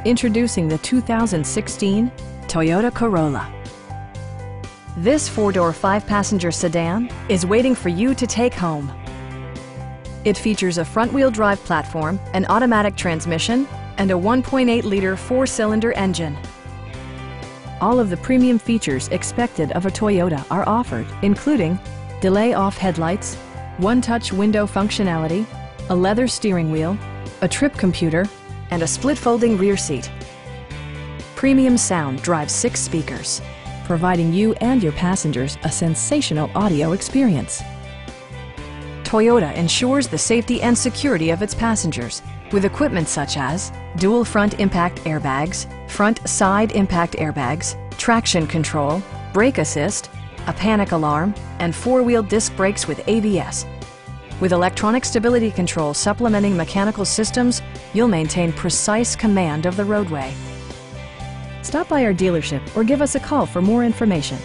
Introducing the 2016 Toyota Corolla. This four-door, five-passenger sedan is waiting for you to take home. It features a front-wheel drive platform, an automatic transmission, and a 1.8-liter four-cylinder engine. All of the premium features expected of a Toyota are offered, including delay-off headlights, one-touch window functionality, a leather steering wheel, a trip computer, and a split-folding rear seat. Premium sound drives 6 speakers, providing you and your passengers a sensational audio experience. Toyota ensures the safety and security of its passengers with equipment such as dual front impact airbags, front side impact airbags, traction control, brake assist, a panic alarm, and 4-wheel disc brakes with ABS. With electronic stability control supplementing mechanical systems, you'll maintain precise command of the roadway. Stop by our dealership or give us a call for more information.